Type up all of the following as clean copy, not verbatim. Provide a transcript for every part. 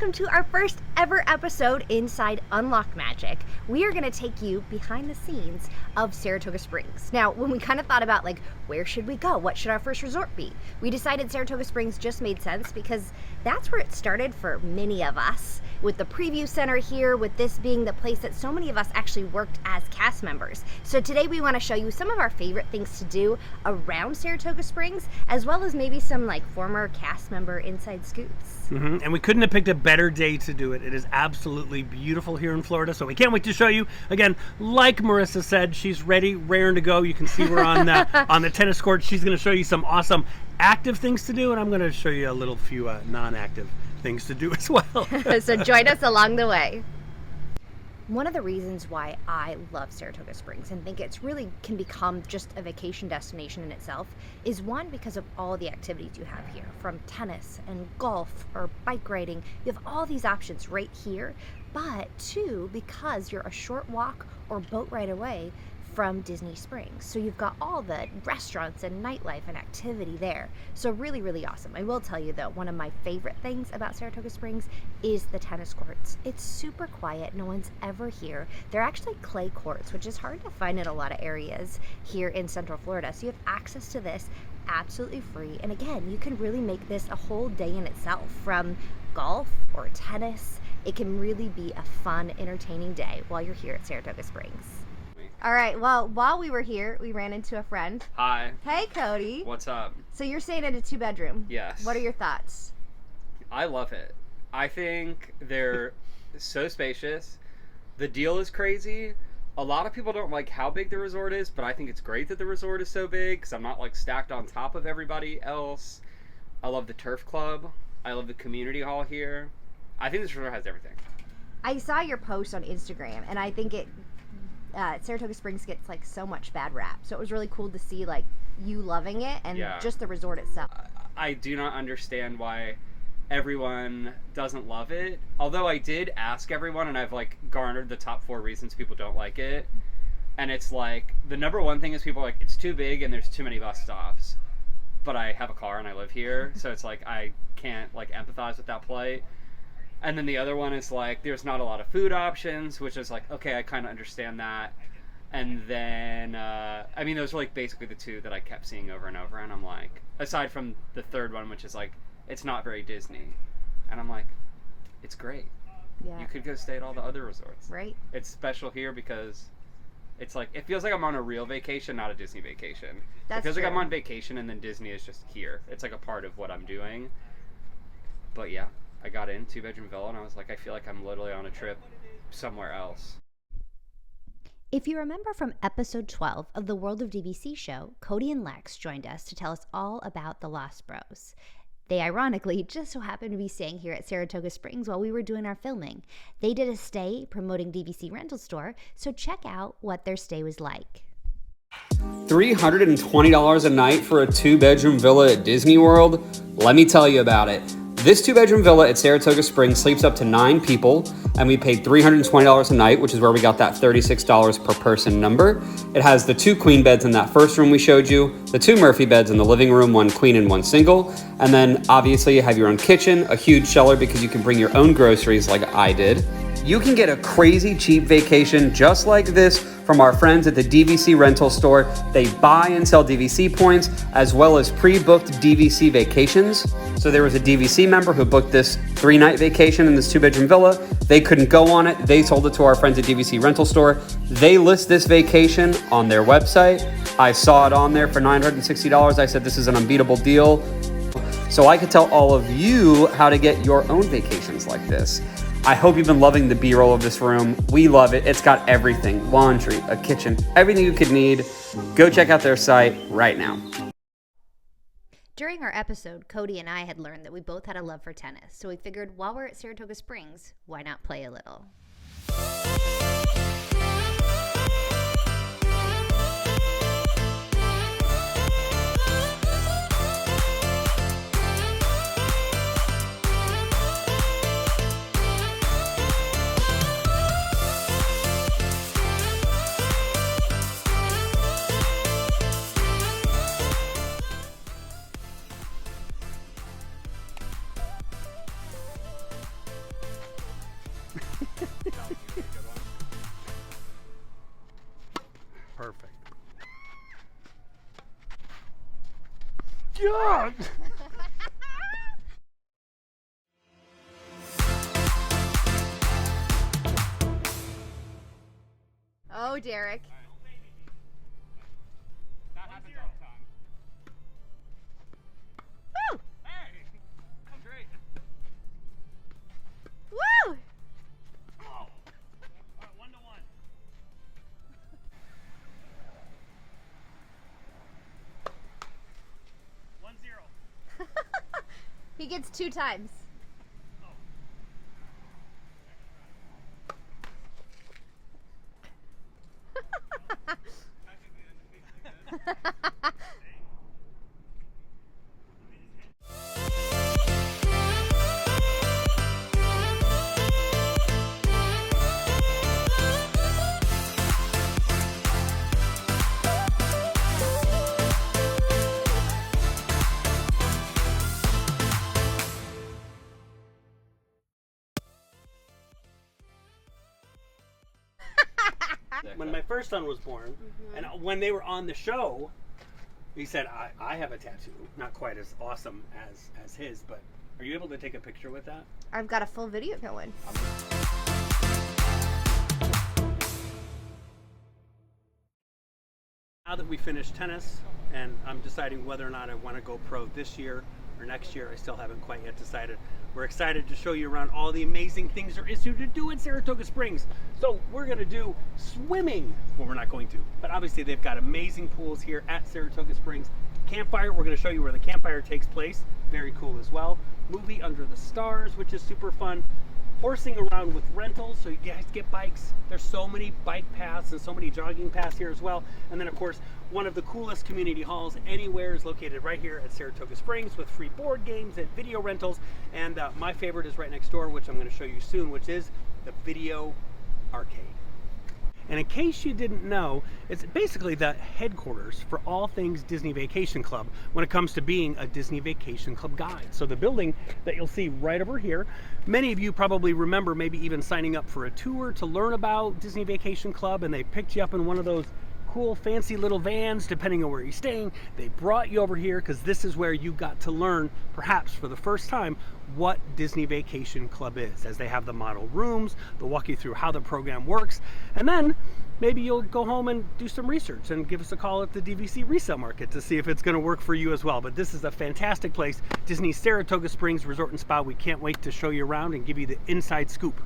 welcome to our first ever episode inside Unlock Magic. We are going to take you behind the scenes of Saratoga Springs. Now, when we kind of thought about where should we go? What should our first resort be? We decided Saratoga Springs just made sense because that's where it started for many of us. With the preview center here, with this being the place that so many of us actually worked as cast members. So today we want to show you some of our favorite things to do around Saratoga Springs, as well as maybe some former cast member inside scoops. And we couldn't have picked a better day to do it. It is absolutely beautiful here in Florida, so we can't wait to show you. Again, like Marissa said, she's ready, raring to go. You can see we're on the tennis court. She's going to show you some awesome active things to do, and I'm going to show you a little few non-active things to do as well. So join us along the way. One of the reasons why I love Saratoga Springs and think it's really can become just a vacation destination in itself is one, because of all the activities you have here, from tennis and golf or bike riding. You have all these options right here, but two, because you're a short walk or boat ride away from Disney Springs. So you've got all the restaurants and nightlife and activity there. So really, really awesome. I will tell you though, one of my favorite things about Saratoga Springs is the tennis courts. It's super quiet. No one's ever here. They're actually clay courts, which is hard to find in a lot of areas here in Central Florida. So you have access to this absolutely free. And again, you can really make this a whole day in itself, from golf or tennis. It can really be a fun, entertaining day while you're here at Saratoga Springs. All right, well, while we were here, we ran into a friend. Hi. Hey, Cody. What's up? So you're staying at a 2-bedroom. Yes. What are your thoughts? I love it. I think they're so spacious. The deal is crazy. A lot of people don't like how big the resort is, but I think it's great that the resort is so big because I'm not stacked on top of everybody else. I love the turf club. I love the community hall here. I think this resort has everything. I saw your post on Instagram, and I think Saratoga Springs gets so much bad rap. So it was really cool to see you loving it and just the resort itself. I do not understand why everyone doesn't love it. Although I did ask everyone, and I've garnered the top 4 reasons people don't like it. And it's the number one thing is people are it's too big and there's too many bus stops. But I have a car and I live here, so it's I can't empathize with that plight. And then the other one is there's not a lot of food options, which is okay, I kind of understand that. And then, those are basically the two that I kept seeing over and over. And I'm aside from the third one, which is it's not very Disney. And I'm it's great. Yeah. You could go stay at all the other resorts. Right. It's special here because it's it feels like I'm on a real vacation, not a Disney vacation. That's it feels true. like I'm on vacation and then Disney is just here. It's a part of what I'm doing. But yeah. I got in 2-bedroom villa and I was I feel like I'm literally on a trip somewhere else. If you remember from episode 12 of the World of DVC show, Cody and Lex joined us to tell us all about the Lost Bros. They ironically just so happened to be staying here at Saratoga Springs while we were doing our filming. They did a stay promoting DVC Rental Store, so check out what their stay was like. $320 a night for a 2-bedroom villa at Disney World? Let me tell you about it. This 2-bedroom villa at Saratoga Springs sleeps up to 9 people, and we paid $320 a night, which is where we got that $36 per person number. It has the 2 queen beds in that first room we showed you, the 2 Murphy beds in the living room, 1 queen and 1 single, and then obviously you have your own kitchen, a huge cellar because you can bring your own groceries like I did. You can get a crazy cheap vacation just like this from our friends at the DVC Rental Store. They buy and sell DVC points as well as pre-booked DVC vacations. So there was a DVC member who booked this 3-night vacation in this 2-bedroom villa. They couldn't go on it. They sold it to our friends at DVC Rental Store. They list this vacation on their website. I saw it on there for $960. I said, this is an unbeatable deal. So I could tell all of you how to get your own vacations like this. I hope you've been loving the B-roll of this room. We love it. It's got everything: laundry, a kitchen, everything you could need. Go check out their site right now. During our episode, Cody and I had learned that we both had a love for tennis, so we figured while we're at Saratoga Springs, why not play a little? God! Oh, Derek. That happens all the time. Woo! Hey! Oh, great. Woo! Oh. All right, 1-1. He gets 2 times. When my first son was born, and when they were on the show, he said, I have a tattoo. Not quite as awesome as his, but are you able to take a picture with that? I've got a full video going. Now that we finished tennis, and I'm deciding whether or not I want to go pro this year or next year, I still haven't quite yet decided. We're excited to show you around all the amazing things there is to do in Saratoga Springs. So we're going to do swimming. Well, we're not going to, but obviously they've got amazing pools here at Saratoga Springs. Campfire, we're going to show you where the campfire takes place. Very cool as well. Movie Under the Stars, which is super fun. Horsing around with rentals, so you guys get bikes. There's so many bike paths and so many jogging paths here as well. And then of course, one of the coolest community halls anywhere is located right here at Saratoga Springs with free board games and video rentals. And my favorite is right next door, which I'm going to show you soon, which is the Video Arcade. And in case you didn't know, it's basically the headquarters for all things Disney Vacation Club when it comes to being a Disney Vacation Club guide. So the building that you'll see right over here, many of you probably remember maybe even signing up for a tour to learn about Disney Vacation Club, and they picked you up in one of those cool fancy little vans depending on where you're staying. They brought you over here because this is where you got to learn, perhaps for the first time, what Disney Vacation Club is, as they have the model rooms. They'll walk you through how the program works, and then maybe you'll go home and do some research and give us a call at the DVC resale market to see if it's going to work for you as well. But this is a fantastic place, Disney Saratoga Springs Resort and Spa. We can't wait to show you around and give you the inside scoop.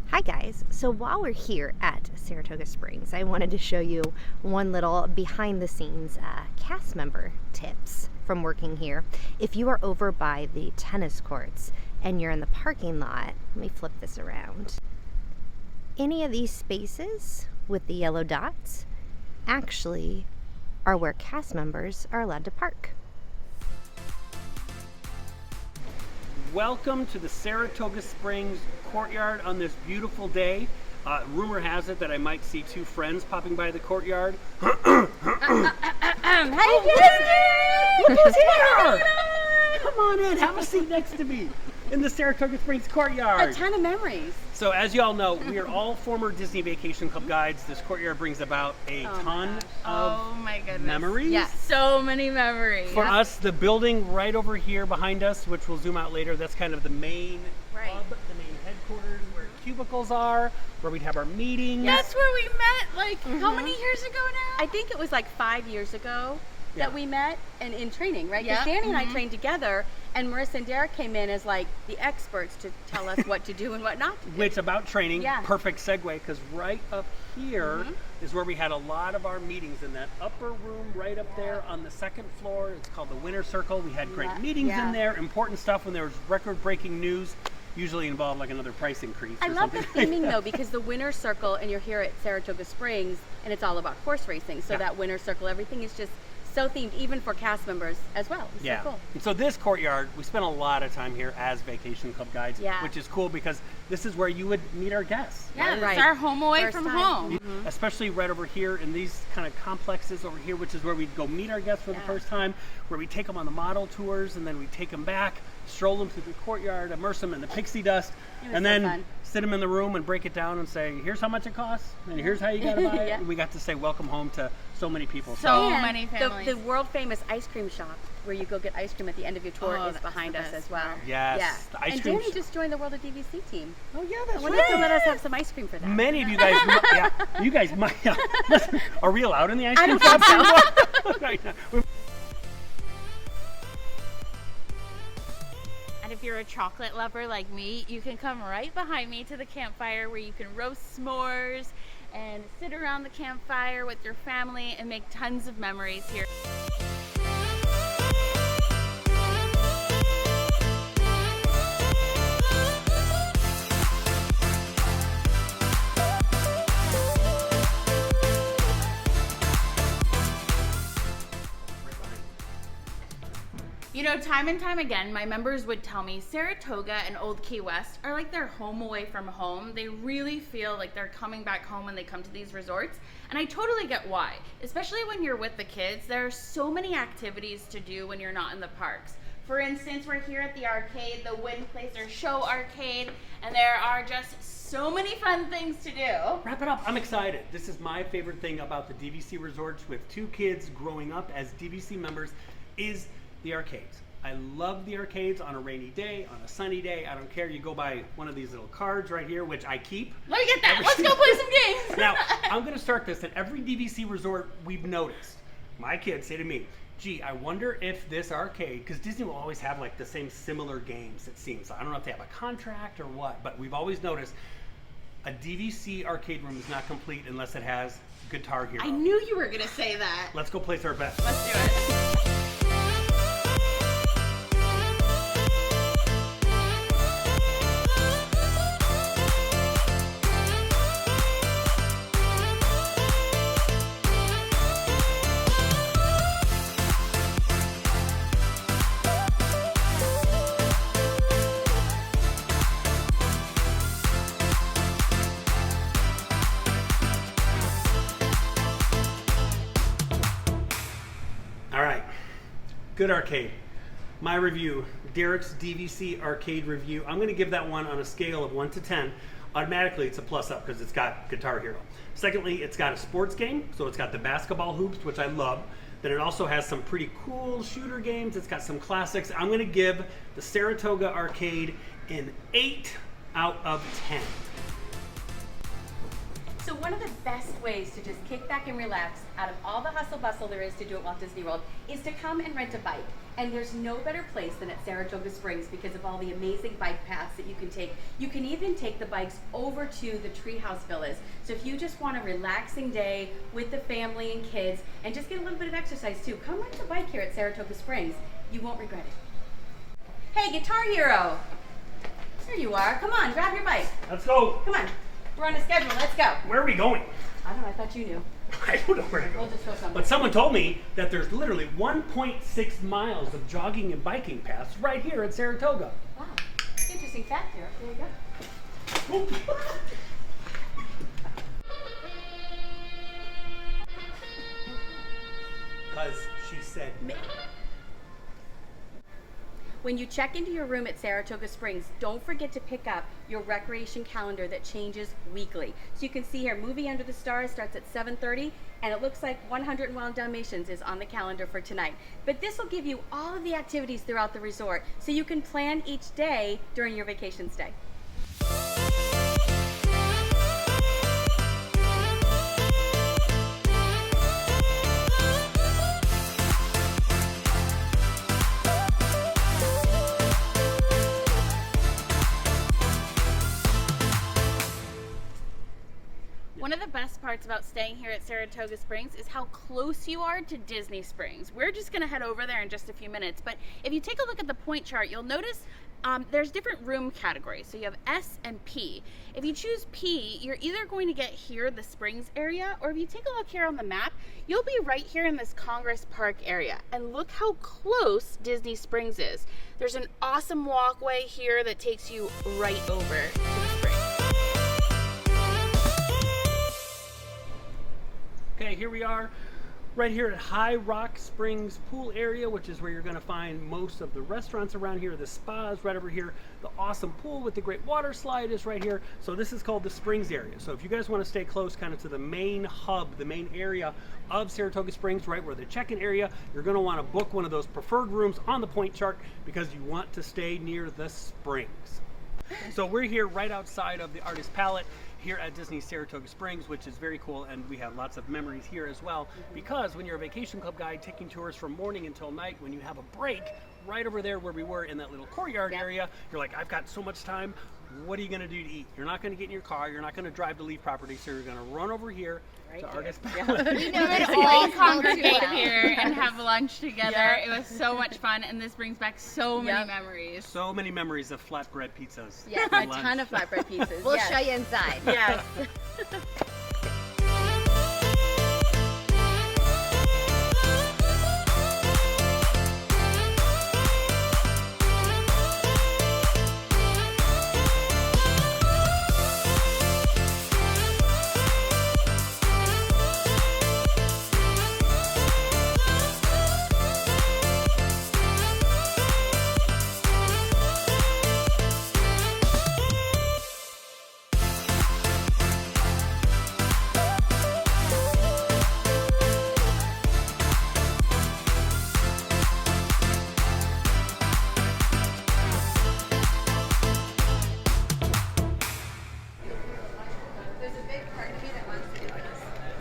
Hi guys, so while we're here at Saratoga Springs, I wanted to show you one little behind the scenes cast member tips from working here. If you are over by the tennis courts and you're in the parking lot, let me flip this around. Any of these spaces with the yellow dots actually are where cast members are allowed to park. Welcome to the Saratoga Springs courtyard on this beautiful day. Rumor has it that I might see 2 friends popping by the courtyard. How you doing? Look who's here! Come on in, have a seat next to me in the Saratoga Springs courtyard. A ton of memories. So as you all know, we are all former Disney Vacation Club guides. This courtyard brings about a ton of Oh my goodness. memories. Yes, so many memories. For us, the building right over here behind us, which we'll zoom out later, that's kind of the main Right. hub, the main headquarters where cubicles are, where we'd have our meetings. That's where we met, like, how many years ago now? I think it was like 5 years ago Yeah. that we met and in training, right? Because Yeah. Danny and I trained together, and Marissa and Derek came in as like the experts to tell us what to do and what not to do. Which, about training, Yeah. perfect segue, because right up here is where we had a lot of our meetings, in that upper room right up there on the 2nd floor. It's called the Winter Circle. We had great meetings Yeah. in there, important stuff when there was record-breaking news. usually involve like another price increase. I or love the something. theming though, because the winner's circle, and you're here at Saratoga Springs, and it's all about horse racing. So Yeah. that winner's circle, everything is just so themed, even for cast members as well. It's Yeah. so cool. And so this courtyard, we spent a lot of time here as Vacation Club guides, Yeah. which is cool because this is where you would meet our guests. Yeah, Right. it's our home away First from time. home. Especially right over here in these kind of complexes over here, which is where we'd go meet our guests for the Yeah. first time, where we take them on the model tours, and then we take them back, stroll them through the courtyard, immerse them in the pixie dust, It was and so then fun. sit them in the room and break it down and say, here's how much it costs, and here's how you gotta buy it. Yeah. And we got to say welcome home to so many people. So And many families. The world famous ice cream shop where you go get ice cream at the end of your tour Oh, is that's behind the us best as well. part. Yes, Yeah. the ice and cream Danny sh- just joined the World of DVC team. Oh yeah, I that's wonder if they'll let right. us have some ice cream for that. Many of you guys, yeah, you guys might. Yeah. Listen, are we allowed in the ice I cream don't shop? think Right now. We- And if you're a chocolate lover like me, you can come right behind me to the campfire where you can roast s'mores and sit around the campfire with your family and make tons of memories here. You know, time and time again, my members would tell me Saratoga and Old Key West are like their home away from home. They really feel like they're coming back home when they come to these resorts. And I totally get why. Especially when you're with the kids, there are so many activities to do when you're not in the parks. For instance, we're here at the arcade, the Wind Placer Show Arcade, and there are just so many fun things to do. Wrap it up. I'm excited. This is my favorite thing about the DVC resorts with two kids growing up as DVC members is the arcades. I love the arcades on a rainy day, on a sunny day. I don't care. You go buy one of these little cards right here, which I keep. Let me get that. Let's go play some games. Now, I'm going to start this. At every DVC resort we've noticed, my kids say to me, gee, I wonder if this arcade, because Disney will always have like the same similar games, it seems. I don't know if they have a contract or what, but we've always noticed a DVC arcade room is not complete unless it has Guitar Hero. I knew you were going to say that. Let's go place our bets. Let's do it. All right, good arcade. My review, Derek's DVC arcade review. I'm going to give that one on a scale of 1 to 10. Automatically, it's a plus up because it's got Guitar Hero. Secondly, it's got a sports game, so it's got the basketball hoops, which I love. Then it also has some pretty cool shooter games. It's got some classics. I'm going to give the Saratoga arcade an 8 out of 10. So one of the best ways to just kick back and relax out of all the hustle bustle there is to do at Walt Disney World is to come and rent a bike. And there's no better place than at Saratoga Springs because of all the amazing bike paths that you can take. You can even take the bikes over to the Treehouse Villas. So if you just want a relaxing day with the family and kids and just get a little bit of exercise too, come rent a bike here at Saratoga Springs. You won't regret it. Hey, Guitar Hero! There you are. Come on, grab your bike. Let's go. Come on. We're on a schedule. Let's go. Where are we going? I don't know. I thought you knew. I don't know where to go. We'll just go somewhere. But someone told me that there's literally 1.6 miles of jogging and biking paths right here at Saratoga. Wow. Interesting fact here. There you go. Because she said When you check into your room at Saratoga Springs, don't forget to pick up your recreation calendar that changes weekly. So you can see here, Movie Under the Stars starts at 7:30, and it looks like 101 Dalmatians is on the calendar for tonight. But this will give you all of the activities throughout the resort, so you can plan each day during your vacation stay. One of the the best parts about staying here at Saratoga Springs is how close you are to Disney Springs. We're just going to head over there in just a few minutes, but if you take a look at the point chart, you'll notice there's different room categories. So you have S and P. If you choose P, you're either going to get here, the Springs area, or if you take a look here on the map, you'll be right here in this Congress Park area. And look how close Disney Springs is. There's an awesome walkway here that takes you right over to the Springs. Okay, here we are right here at High Rock Springs Pool Area, which is where you're going to find most of the restaurants around here. The spa is right over here. The awesome pool with the great water slide is right here. So this is called the Springs area. So if you guys want to stay close kind of to the main hub, the main area of Saratoga Springs, right where the check-in area, you're going to want to book one of those preferred rooms on the point chart because you want to stay near the Springs. So we're here right outside of the Artist Palette here at Disney Saratoga Springs, which is very cool, and we have lots of memories here as well, because when you're a vacation club guide taking tours from morning until night, when you have a break right over there where we were in that little courtyard area, you're like, I've got so much time, what are you going to do to eat? You're not going to get in your car, you're not going to drive to leave property, so you're going to run over here to Artist Palette. We would all congregate here and have lunch together. It was so much fun, and this brings back so many memories. So many memories of flatbread pizzas. Yes, a ton of flatbread pizzas. We'll show you inside. Yes.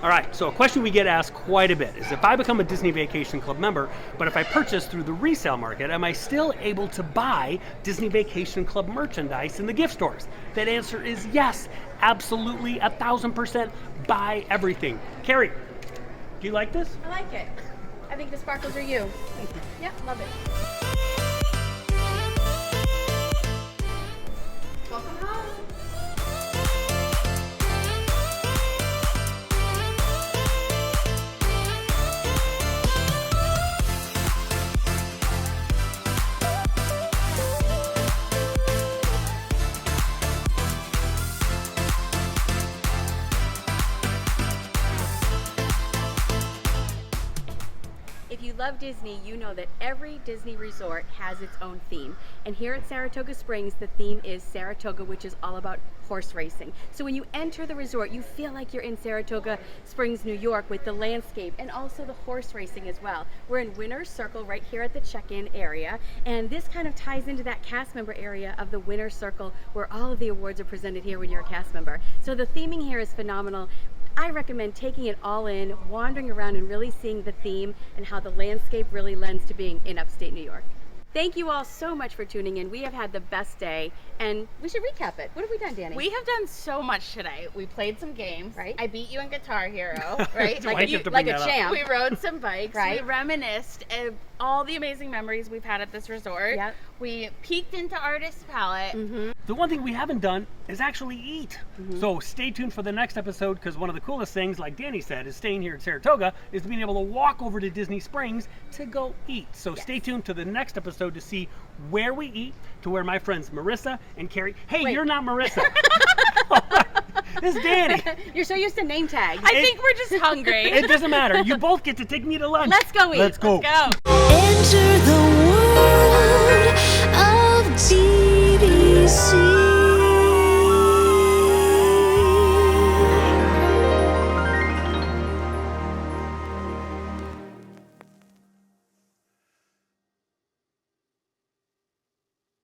All right, so a question we get asked quite a bit is if I become a Disney Vacation Club member, but if I purchase through the resale market, am I still able to buy Disney Vacation Club merchandise in the gift stores? That answer is yes, absolutely, 1,000% buy everything. Kerri, do you like this? I like it. I think the sparkles are you. Yep, love it. Welcome home. If you love Disney, you know that every Disney resort has its own theme. And here at Saratoga Springs, the theme is Saratoga, which is all about horse racing. So when you enter the resort, you feel like you're in Saratoga Springs, New York, with the landscape and also the horse racing as well. We're in Winner's Circle right here at the check-in area, and this kind of ties into that cast member area of the Winner's Circle where all of the awards are presented here when you're a cast member. So the theming here is phenomenal. I recommend taking it all in, wandering around and really seeing the theme and how the landscape really lends to being in upstate New York. Thank you all so much for tuning in. We have had the best day, and we should recap it. What have we done, Danny? We have done so much today. We played some games. Right. I beat you in Guitar Hero, right? Why'd you have to bring that up? champ. We rode some bikes. Right. We reminisced of all the amazing memories we've had at this resort. Yep. We peeked into Artist Palette. The one thing we haven't done is actually eat. So stay tuned for the next episode, because one of the coolest things, like Danny said, is staying here at Saratoga, is being able to walk over to Disney Springs to go eat. So stay tuned to the next episode to see where we eat, to where my friends Marissa and Kerri. Hey, you're not Marissa. It's Danny. You're so used to name tags. I think we're just hungry. It doesn't matter. You both get to take me to lunch. Let's go eat. Let's go. Let's go. Enter the world of DVC.